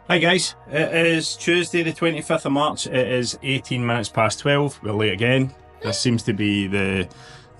Hi guys, it is Tuesday the 25th of March, it is 18 minutes past 12, we're late again. This seems to be the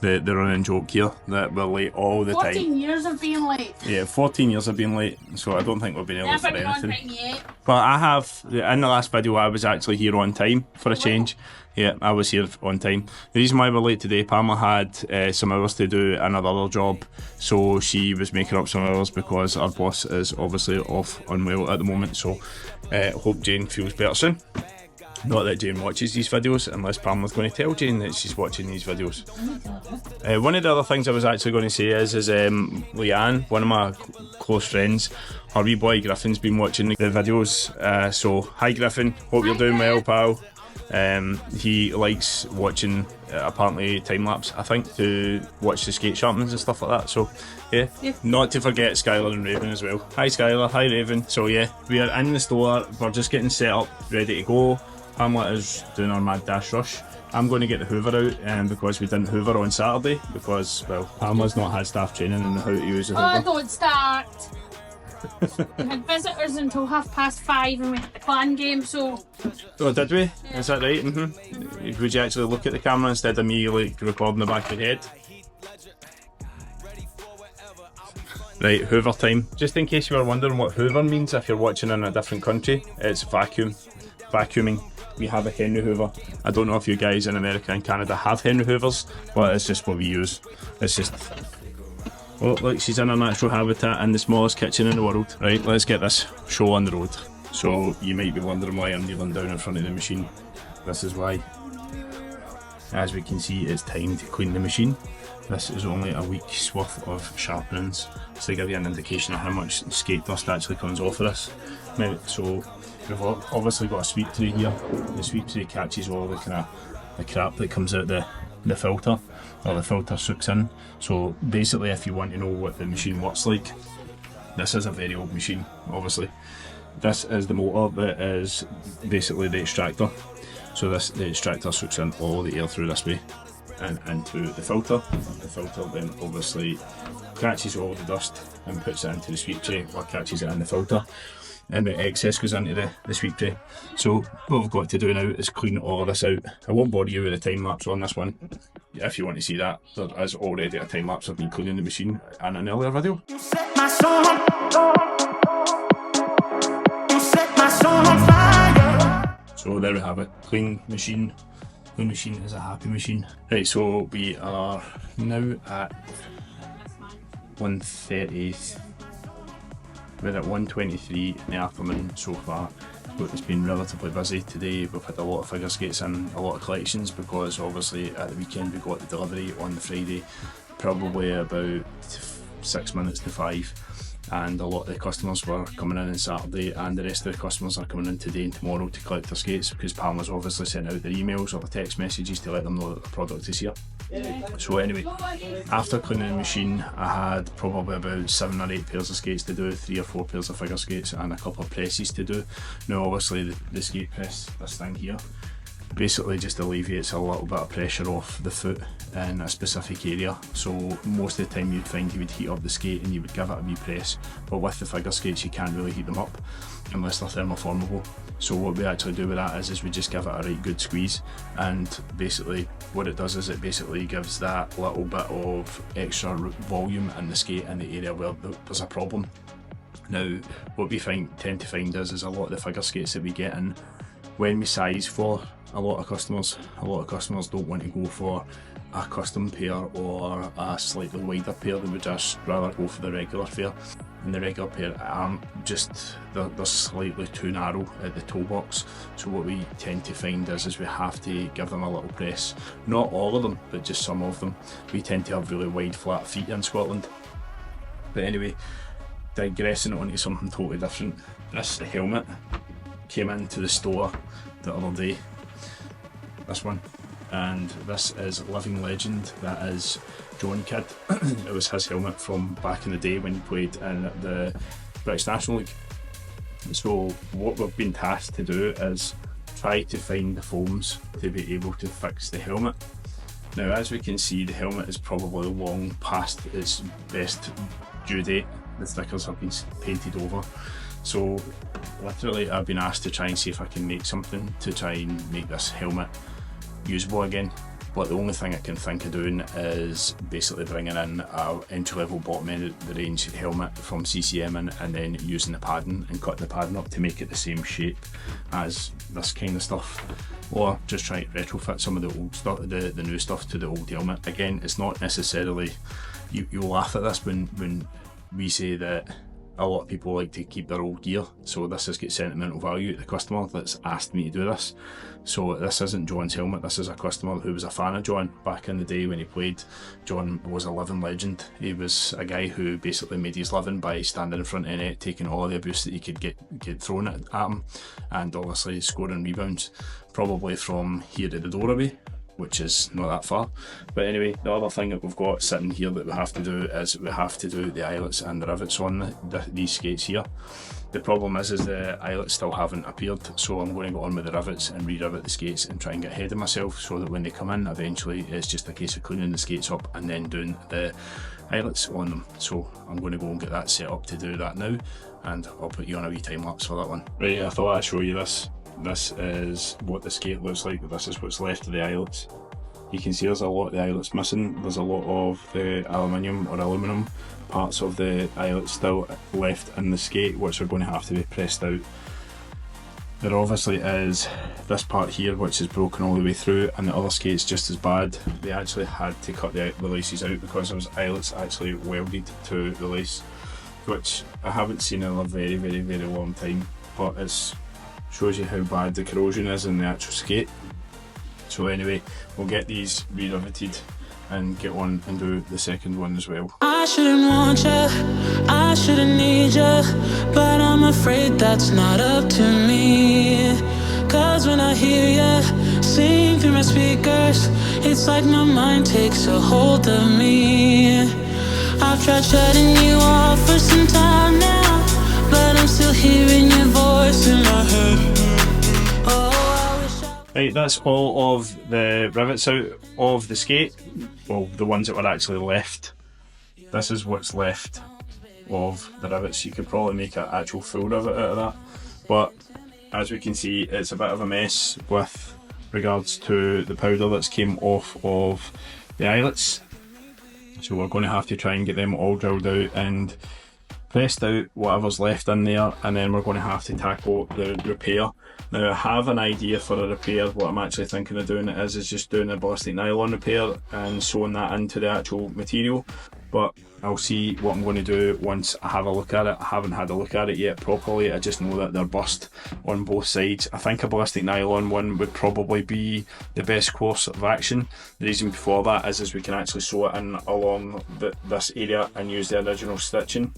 running joke here, that we're late all the 14 years of being late. Yeah, 14 years of being late, so I don't think we've been able for Never been on anything. time yet. But I have, in the last video I was actually here on time for a change. Yeah, I was here on time. The reason why we're late today, Pamela had some hours to do in her other job, so she was making up some hours because our boss is obviously off unwell at the moment, so hope Jane feels better soon. Not that Jane watches these videos, unless Pamela's going to tell Jane that she's watching these videos. One of the other things I was actually going to say is Leanne, one of my close friends, her wee boy Griffin's been watching the videos. So hi Griffin, hope you're doing well, pal. He likes watching apparently time lapse, I think, to watch the skate sharpenings and stuff like that. So yeah, not to forget Skylar and Raven as well. Hi Skylar, hi Raven. So yeah, we are in the store, we're just getting set up, ready to go. Pamela is doing our mad dash rush. I'm going to get the hoover out because we didn't hoover on Saturday because, well, Pamela's not had staff training in how to use a hoover. Oh, don't start! We had visitors until 5:30 and we had the clan game, so... Oh, did we? Yeah. Is that right? Would you actually look at the camera instead of me like recording the back of your head? Right, hoover time. Just in case you were wondering what hoover means if you're watching in a different country, it's vacuum. Vacuuming. We have a Henry Hoover. I don't know if you guys in America and Canada have Henry Hoovers, but it's just what we use. It's just... Oh, look, she's in her natural habitat in the smallest kitchen in the world. Right, let's get this show on the road. So you might be wondering why I'm kneeling down in front of the machine. This is why. As we can see, it's time to clean the machine. This is only a week's worth of sharpenings, so to give you an indication of how much skate dust actually comes off of this. Now, so we've obviously got a sweep tray here. The sweep tray catches all the kind of the crap that comes out the filter, or the filter soaks in. So basically, if you want to know what the machine works like, this is a very old machine, obviously. This is the motor that is basically the extractor. So the extractor soaks in all the air through this way and into the filter. The filter then obviously catches all the dust and puts it into the sweep tray, or catches it in the filter, and the excess goes into the sweep tray. So what we've got to do now is clean all of this out. I won't bore you with a time lapse on this one. If you want to see that, there is already a time lapse of me cleaning the machine in an earlier video. So there we have it, clean machine. The machine is a happy machine. Right, so we are now at 1:30. We're at 1:23 in the afternoon so far. But it's been relatively busy today. We've had a lot of figure skates and a lot of collections because obviously at the weekend we got the delivery on the Friday, probably about 6 minutes to 5. And a lot of the customers were coming in on Saturday, and the rest of the customers are coming in today and tomorrow to collect their skates because Pamela's obviously sent out their emails or the text messages to let them know that the product is here. So anyway, after cleaning the machine, I had probably about 7 or 8 pairs of skates to do, 3 or 4 pairs of figure skates and a couple of presses to do. Now obviously the skate press, this thing here, basically just alleviates a little bit of pressure off the foot in a specific area. So most of the time you'd find you would heat up the skate and you would give it a wee press, but with the figure skates you can't really heat them up unless they're thermoformable. So what we actually do with that is we just give it a right good squeeze, and basically what it does is it basically gives that little bit of extra volume in the skate in the area where there's a problem. Now what we tend to find is a lot of the figure skates that we get in, when we size for a lot of customers don't want to go for a custom pair or a slightly wider pair. They would just rather go for the regular pair, and the regular pair aren't just, they're slightly too narrow at the toe box. So what we tend to find is we have to give them a little press. Not all of them, but just some of them. We tend to have really wide flat feet in Scotland. But anyway, digressing onto something totally different. This helmet came into the store the other day, this one, and this is Living Legend. That is John Kidd. It was his helmet from back in the day when he played in the British National League. So what we've been tasked to do is try to find the foams to be able to fix the helmet. Now as we can see, the helmet is probably long past its best due date. The stickers have been painted over. So literally I've been asked to try and see if I can make something to try and make this helmet usable again, but the only thing I can think of doing is basically bringing in a entry-level bottom end of the range helmet from CCM and then using the padding and cutting the padding up to make it the same shape as this kind of stuff, or just try to retrofit some of the old stuff, the new stuff to the old helmet. Again, it's not necessarily, you'll laugh at this when we say that a lot of people like to keep their old gear, so this has got sentimental value to the customer that's asked me to do this. So this isn't John's helmet, this is a customer who was a fan of John back in the day when he played. John was a living legend. He was a guy who basically made his living by standing in front of net, taking all the abuse that he could get thrown at him, and obviously scoring rebounds, probably from here to the doorway, which is not that far. But anyway, the other thing that we've got sitting here that we have to do is we have to do the eyelets and the rivets on these skates here. The problem is the eyelets still haven't appeared, so I'm going to go on with the rivets and re-rivet the skates and try and get ahead of myself, so that when they come in eventually it's just a case of cleaning the skates up and then doing the eyelets on them. So I'm going to go and get that set up to do that now, and I'll put you on a wee time lapse for that one. Right, I thought I'd show you this. This is what the skate looks like. This is what's left of the eyelets. You can see there's a lot of the eyelets missing. There's a lot of the aluminium or aluminum parts of the eyelets still left in the skate, which are going to have to be pressed out. There obviously is this part here which is broken all the way through, and the other skate's just as bad. They actually had to cut the laces out because there was eyelets actually welded to the lace, which I haven't seen in a very long time, but it's shows you how bad the corrosion is in the actual skate. So anyway, we'll get these re-riveted and get on and do the second one as well. I shouldn't want you, I shouldn't need you, but I'm afraid that's not up to me. Cause when I hear you sing through my speakers, it's like my mind takes a hold of me. I've tried shutting you off for some time now, but I'm still hearing your voice in my head. Right, that's all of the rivets out of the skate. Well, the ones that were actually left. This is what's left of the rivets. You could probably make an actual full rivet out of that, but as we can see, it's a bit of a mess with regards to the powder that's came off of the eyelets. So we're going to have to try and get them all drilled out and pressed out, whatever's left in there, and then we're going to have to tackle the repair. Now I have an idea for a repair. What I'm actually thinking of doing is just doing a ballistic nylon repair and sewing that into the actual material, but I'll see what I'm going to do once I have a look at it. I haven't had a look at it yet properly, I just know that they're burst on both sides. I think a ballistic nylon one would probably be the best course of action. The reason for that is we can actually sew it in along this area and use the original stitching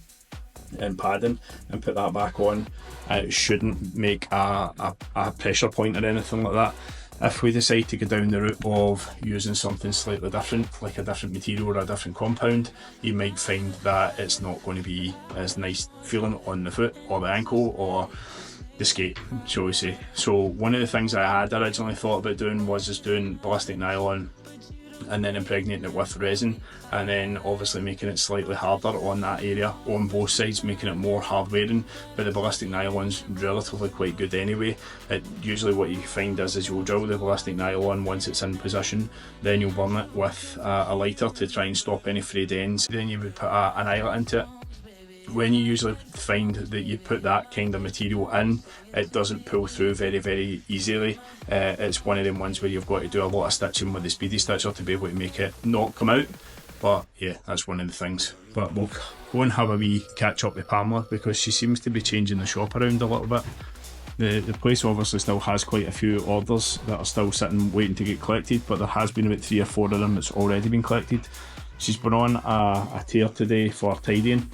and padding and put that back on. It shouldn't make a pressure point or anything like that. If we decide to go down the route of using something slightly different, like a different material or a different compound, you might find that it's not going to be as nice feeling on the foot or the ankle or the skate, shall we say. So one of the things I had originally thought about doing was just doing ballistic nylon and then impregnating it with resin, and then obviously making it slightly harder on that area on both sides, making it more hard wearing. But the ballistic nylon's relatively quite good anyway. Usually what you find is you'll drill the ballistic nylon once it's in position, then you'll burn it with a lighter to try and stop any frayed ends. Then you would put an eyelet into it. When you usually find that you put that kind of material in, it doesn't pull through very easily. It's one of them ones where you've got to do a lot of stitching with the speedy stitcher to be able to make it not come out. But yeah, that's one of the things. But we'll go and have a wee catch up with Pamela, because she seems to be changing the shop around a little bit. The place obviously still has quite a few orders that are still sitting waiting to get collected, but there has been about 3 or 4 of them that's already been collected. She's been on a tear today for tidying.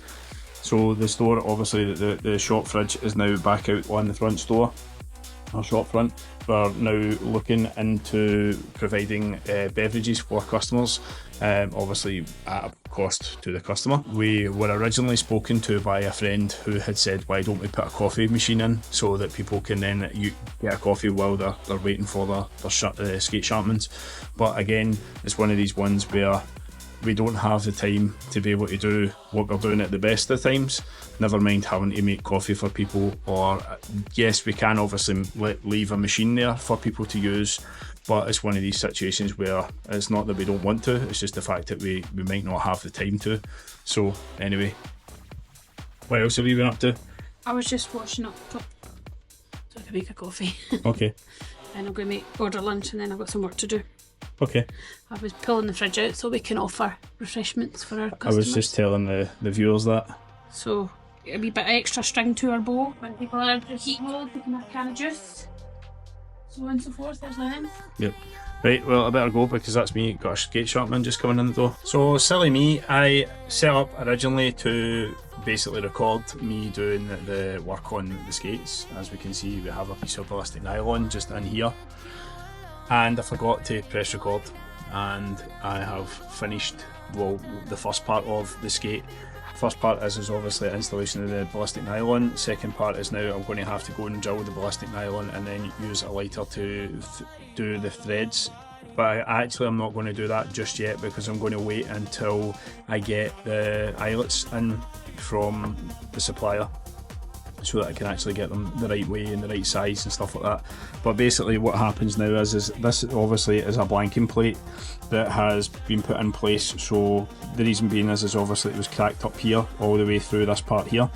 So the store, obviously the shop fridge is now back out on the front store, our shop front. We're now looking into providing beverages for customers, obviously at a cost to the customer. We were originally spoken to by a friend who had said, why don't we put a coffee machine in so that people can then get a coffee while they're waiting for their skate sharpenings. But again, it's one of these ones where we don't have the time to be able to do what we're doing at the best of times, never mind having to make coffee for people. Or yes, we can obviously leave a machine there for people to use, but it's one of these situations where it's not that we don't want to, it's just the fact that we might not have the time to. So anyway, what else have you been up to? I was just washing up so I can make a coffee. Okay. And I'm going to order lunch, and then I've got some work to do. Okay. I was pulling the fridge out so we can offer refreshments for our customers. I was just telling the viewers that. So a wee bit of extra string to our bowl. When people are in heat mode, they can have a can of juice. So on and so forth, there's them. Yep. Right, well I better go because that's me, got a skate shop man just coming in the door. So silly me, I set up originally to basically record me doing the work on the skates. As we can see, we have a piece of ballistic nylon just in here. And I forgot to press record, and I have finished, well, the first part of the skate. First part is obviously installation of the ballistic nylon. Second part is now I'm going to have to go and drill the ballistic nylon and then use a lighter to do the threads. But I'm not going to do that just yet because I'm going to wait until I get the eyelets in from the supplier, so that I can actually get them the right way and the right size and stuff like that. But basically what happens now is this obviously is a blanking plate that has been put in place. So the reason being is obviously it was cracked up here all the way through this part here.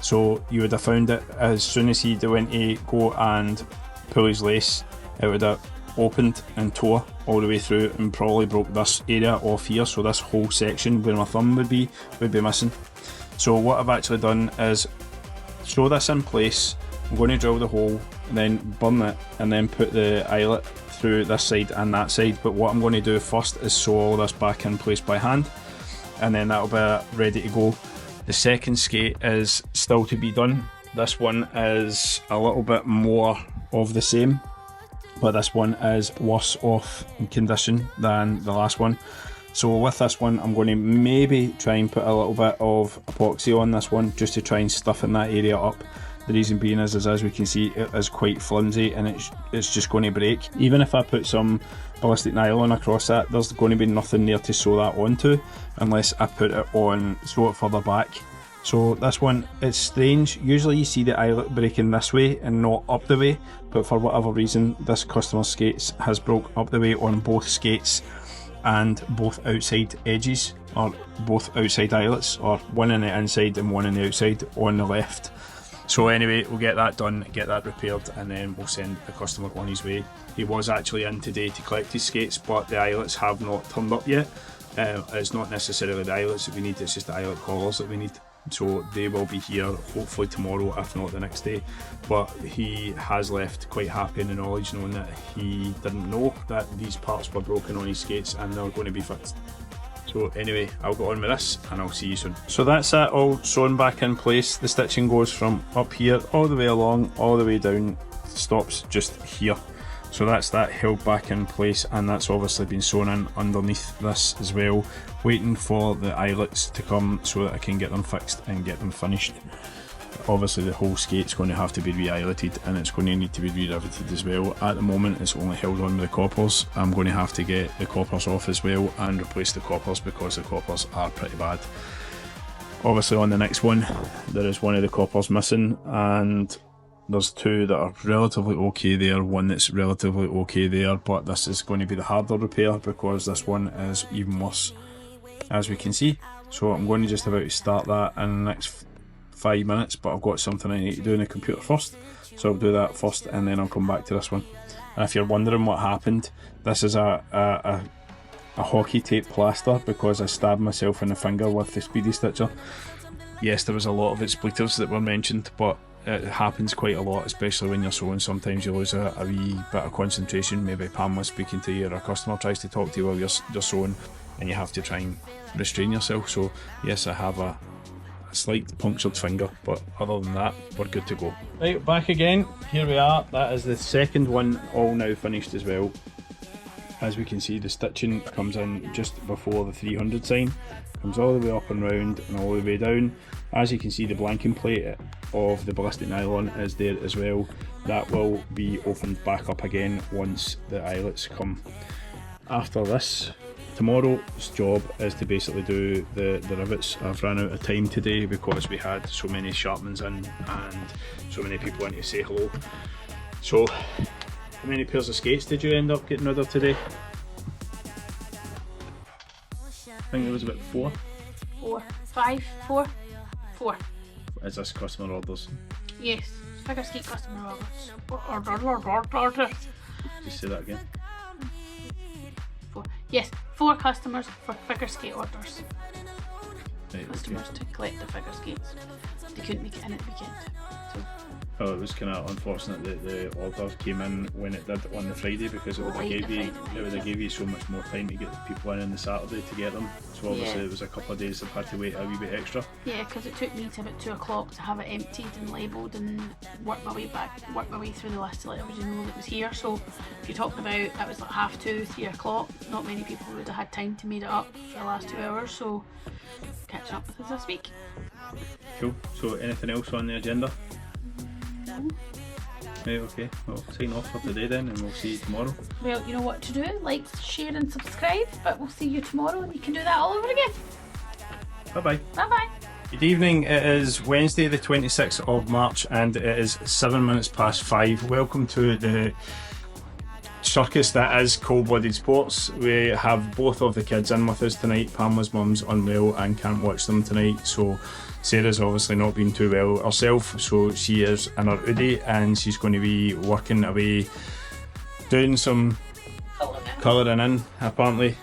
So you would have found it as soon as he went to go and pull his lace, it would have opened and tore all the way through and probably broke this area off here. So this whole section where my thumb would be missing. So what I've actually done is sew this in place. I'm going to drill the hole and then burn it and then put the eyelet through this side and that side. But what I'm going to do first is sew all this back in place by hand, and then that'll be ready to go. The second skate is still to be done. This one is a little bit more of the same, but this one is worse off in condition than the last one. So with this one, I'm going to maybe try and put a little bit of epoxy on this one just to try and stuff in that area up. The reason being is as we can see, it is quite flimsy and it's just going to break. Even if I put some ballistic nylon across that, there's going to be nothing there to sew that onto unless I put it on, sew it further back. So this one, it's strange. Usually you see the eyelet breaking this way and not up the way, but for whatever reason, this customer's skates has broke up the way on both skates and both outside edges, or both outside eyelets, or one on the inside and one on the outside on the left. So anyway, we'll get that done, get that repaired, and then we'll send the customer on his way. He was actually in today to collect his skates, but the eyelets have not turned up yet. It's not necessarily the eyelets that we need, it's just the eyelet collars that we need. So they will be here hopefully tomorrow, if not the next day. But he has left quite happy in the knowledge, knowing that he didn't know that these parts were broken on his skates and they're going to be fixed. So anyway, I'll go on with this and I'll see you soon. So that's that all sewn back in place. The stitching goes from up here all the way along, all the way down, stops just here. So that's that held back in place, and that's obviously been sewn in underneath this as well, waiting for the eyelets to come so that I can get them fixed and get them finished. Obviously the whole skate's going to have to be re-eyeleted and it's going to need to be re-riveted as well. At the moment it's only held on with the coppers. I'm going to have to get the coppers off as well and replace the coppers because the coppers are pretty bad. Obviously on the next one there is one of the coppers missing, and there's two that are relatively okay there, one that's relatively okay there, but this is going to be the harder repair because this one is even worse, as we can see. So I'm going to just about to start that in the next 5 minutes, but I've got something I need to do in the computer first, so I'll do that first and then I'll come back to this one. And if you're wondering what happened, this is a hockey tape plaster because I stabbed myself in the finger with the speedy stitcher. Yes, there was a lot of expletives that were mentioned, but it happens quite a lot, especially when you're sewing. Sometimes you lose a wee bit of concentration. Maybe Pamela's speaking to you or a customer tries to talk to you while you're sewing and you have to try and restrain yourself. So yes, I have a slight punctured finger, but other than that we're good to go. Right, back again, here we are. That is the second one all now finished as well. As we can see, the stitching comes in just before the 300 sign, comes all the way up and round and all the way down. As you can see, the blanking plate of the ballistic nylon is there as well. That will be opened back up again once the eyelets come. After this, tomorrow's job is to basically do the rivets. I've run out of time today because we had so many sharpmans in and so many people in to say hello. So, how many pairs of skates did you end up getting rid of today? I think there was about 4. 4, 5, 4, 4. Is this customer orders? Yes, figure skate customer orders. Just say that again. 4. Yes, 4 customers for figure skate orders. Right, Customers to collect the figure skates. They couldn't make it in at the weekend. So Oh, it was kind of unfortunate that the order came in when it did on the Friday, because it would have gave you so much more time to get the people in on the Saturday to get them. So obviously Yeah. it was a couple of days I've had to wait a wee bit extra. yeah, because it took me to about 2 o'clock to have it emptied and labelled and work my way through the list to let everybody know that it was here. So if you're talking about it was like 2:30, 3 o'clock, not many people would have had time to made it up for the last 2 hours. So catching up with us this week. Cool. So anything else on the agenda? No. Right, okay. Well, sign off for today then, and we'll see you tomorrow. Well, you know what to do. Like, share and subscribe. But we'll see you tomorrow and you can do that all over again. Bye bye. Bye bye. Good evening, it is Wednesday the 26th of March and it is 7 minutes past 5. Welcome to the circus that is Cold-Blooded Sports. We have both of the kids in with us tonight. Pamela's mum's unwell and can't watch them tonight, so Sarah's obviously not been too well herself, so she is in her hoodie and she's going to be working away doing some colouring in apparently.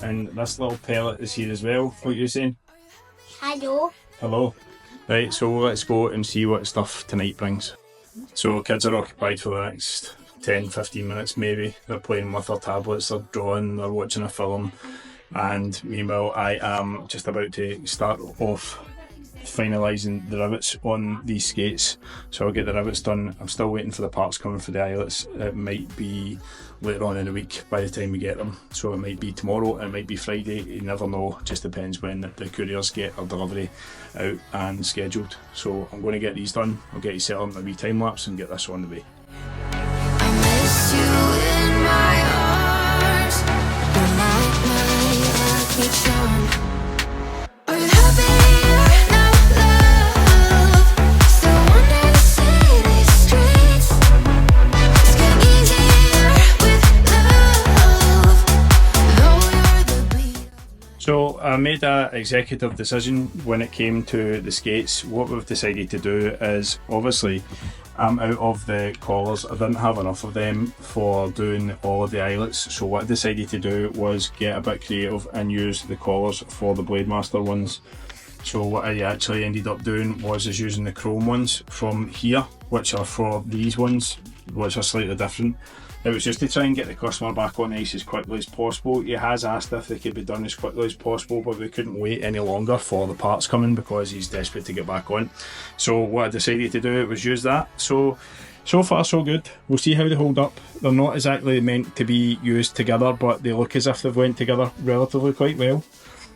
And this little pellet is here as well. What are you saying? Hello. Hello. Right, so let's go and see what stuff tonight brings. So kids are occupied for the next 10-15 minutes maybe. They're playing with their tablets, they're drawing, they're watching a film, and meanwhile I am just about to start off finalising the rivets on these skates. So I'll get the rivets done. I'm still waiting for the parts coming for the eyelets. It might be later on in the week by the time we get them, so it might be tomorrow, it might be Friday, you never know, just depends when the couriers get our delivery out and scheduled. So I'm going to get these done. I'll get you set up in a wee time lapse and get this on the way. I miss you in my arms. You're like my lucky charm. Are you happy now, love? Still wander the city streets. It's getting easier with love. Though you're the beat. So I made an executive decision when it came to the skates. What we've decided to do is, obviously I'm out of the collars. I didn't have enough of them for doing all of the eyelets, so what I decided to do was get a bit creative and use the collars for the Blademaster ones. So what I actually ended up doing was using the chrome ones from here, which are for these ones, which are slightly different. It was just to try and get the customer back on ice as quickly as possible. He has asked if they could be done as quickly as possible, but we couldn't wait any longer for the parts coming because he's desperate to get back on. So what I decided to do was use that. So far so good. We'll see how they hold up. They're not exactly meant to be used together, but they look as if they've went together relatively quite well.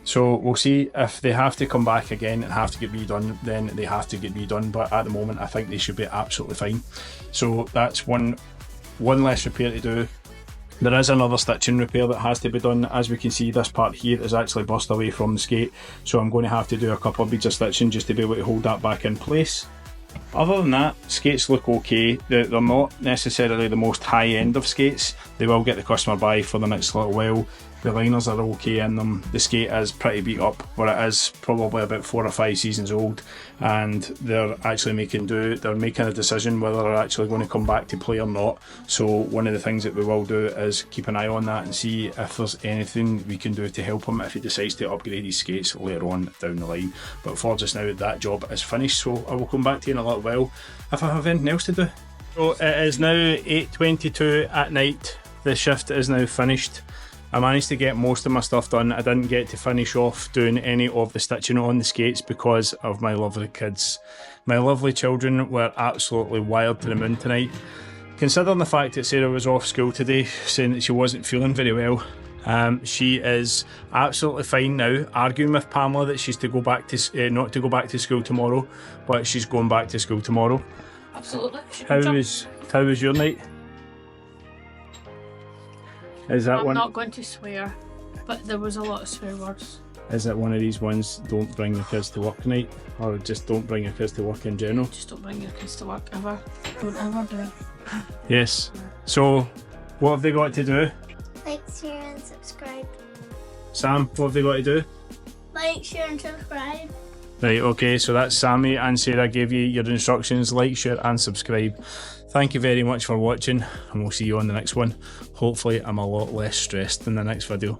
So we'll see if they have to come back again and have to get redone, then they have to get redone, but at the moment I think they should be absolutely fine. So that's one less repair to do. There is another stitching repair that has to be done. As we can see, this part here is actually burst away from the skate, so I'm going to have to do a couple of beads of stitching just to be able to hold that back in place. Other than that, skates look okay. They're not necessarily the most high end of skates. They will get the customer by for the next little while. The liners are okay in them. The skate is pretty beat up, but it is probably about 4 or 5 seasons old, and they're actually making a decision whether they're actually going to come back to play or not. So one of the things that we will do is keep an eye on that and see if there's anything we can do to help him if he decides to upgrade his skates later on down the line. But for just now, that job is finished, so I will come back to you in a little while if I have anything else to do. So it is now 8:22 at night. The shift is now finished. I managed to get most of my stuff done. I didn't get to finish off doing any of the stitching on the skates because of my lovely kids. My lovely children were absolutely wild to the moon tonight. Considering the fact that Sarah was off school today, saying that she wasn't feeling very well, she is absolutely fine now, arguing with Pamela that she's to go back to not to go back to school tomorrow, but she's going back to school tomorrow. Absolutely. How was your night? Is that I'm one? not going to swear. but there was a lot of swear words. Is it one of these ones, don't bring your kids to work night? Or just don't bring your kids to work in general? Just don't bring your kids to work ever. Don't ever do it. Yes. So, what have they got to do? Like, share and subscribe. Sam, what have they got to do? Like, share and subscribe. Right, okay, so that's Sammy and Sarah gave you your instructions. Like, share and subscribe. Thank you very much for watching, and we'll see you on the next one. Hopefully I'm a lot less stressed in the next video.